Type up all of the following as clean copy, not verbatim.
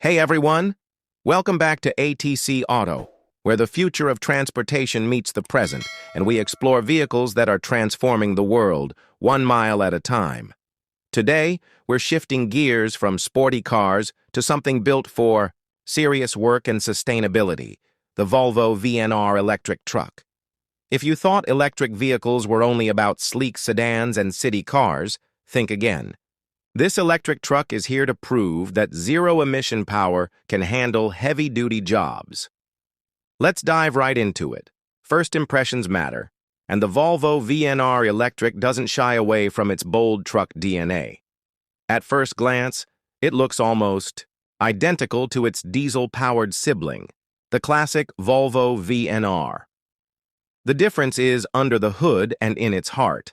Hey everyone! Welcome back to ATC Auto, where the future of transportation meets the present, and we explore vehicles that are transforming the world, 1 mile at a time. Today, we're shifting gears from sporty cars to something built for serious work and sustainability, the Volvo VNR Electric Truck. If you thought electric vehicles were only about sleek sedans and city cars, think again. This electric truck is here to prove that zero-emission power can handle heavy-duty jobs. Let's dive right into it. First impressions matter, and the Volvo VNR Electric doesn't shy away from its bold truck DNA. At first glance, it looks almost identical to its diesel-powered sibling, the classic Volvo VNR. The difference is under the hood and in its heart.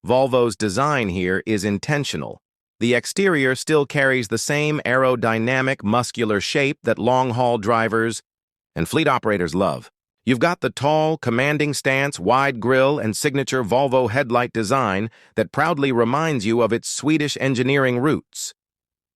Volvo's design here is intentional. The exterior still carries the same aerodynamic, muscular shape that long-haul drivers and fleet operators love. You've got the tall, commanding stance, wide grille, and signature Volvo headlight design that proudly reminds you of its Swedish engineering roots.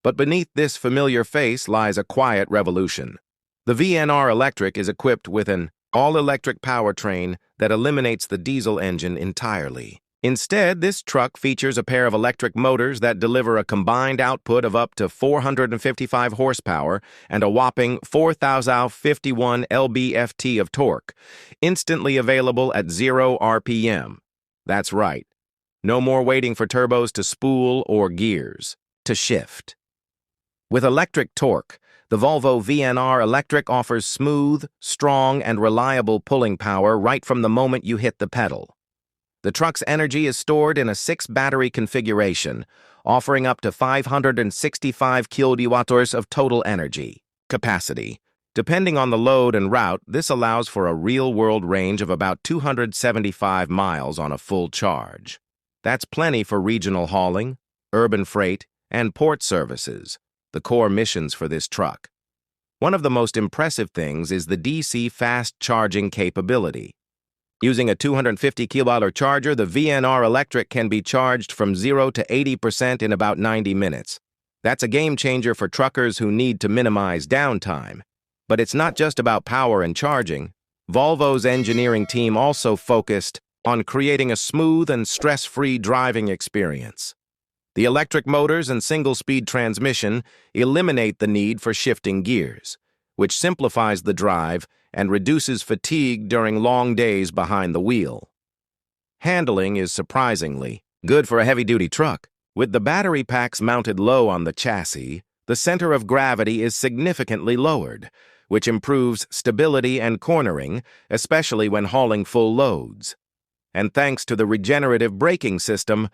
But beneath this familiar face lies a quiet revolution. The VNR Electric is equipped with an all-electric powertrain that eliminates the diesel engine entirely. Instead, this truck features a pair of electric motors that deliver a combined output of up to 455 horsepower and a whopping 4,051 lb-ft of torque, instantly available at 0 RPM. That's right. No more waiting for turbos to spool or gears to shift. With electric torque, the Volvo VNR Electric offers smooth, strong, and reliable pulling power right from the moment you hit the pedal. The truck's energy is stored in a 6-battery configuration, offering up to 565 kWh of total energy capacity. Depending on the load and route, this allows for a real-world range of about 275 miles on a full charge. That's plenty for regional hauling, urban freight, and port services, the core missions for this truck. One of the most impressive things is the DC fast charging capability. Using a 250 kWh charger, the VNR Electric can be charged from 0 to 80% in about 90 minutes. That's a game changer for truckers who need to minimize downtime. But it's not just about power and charging. Volvo's engineering team also focused on creating a smooth and stress-free driving experience. The electric motors and single-speed transmission eliminate the need for shifting gears, which simplifies the drive and reduces fatigue during long days behind the wheel. Handling is surprisingly good for a heavy-duty truck. With the battery packs mounted low on the chassis, the center of gravity is significantly lowered, which improves stability and cornering, especially when hauling full loads. And thanks to the regenerative braking system,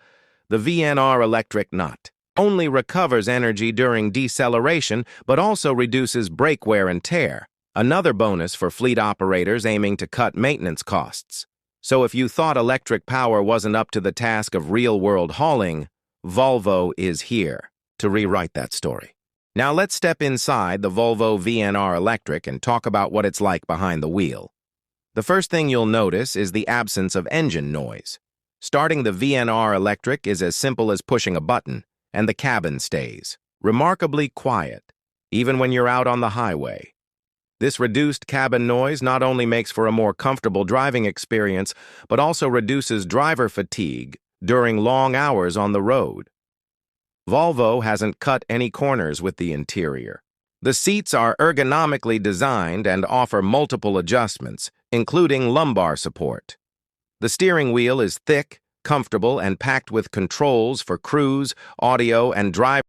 the VNR Electric not only recovers energy during deceleration, but also reduces brake wear and tear, another bonus for fleet operators aiming to cut maintenance costs. So if you thought electric power wasn't up to the task of real-world hauling, Volvo is here to rewrite that story. Now let's step inside the Volvo VNR Electric and talk about what it's like behind the wheel. The first thing you'll notice is the absence of engine noise. Starting the VNR Electric is as simple as pushing a button, and the cabin stays remarkably quiet, even when you're out on the highway. This reduced cabin noise not only makes for a more comfortable driving experience, but also reduces driver fatigue during long hours on the road. Volvo hasn't cut any corners with the interior. The seats are ergonomically designed and offer multiple adjustments, including lumbar support. The steering wheel is thick, comfortable, and packed with controls for cruise, audio, and drive.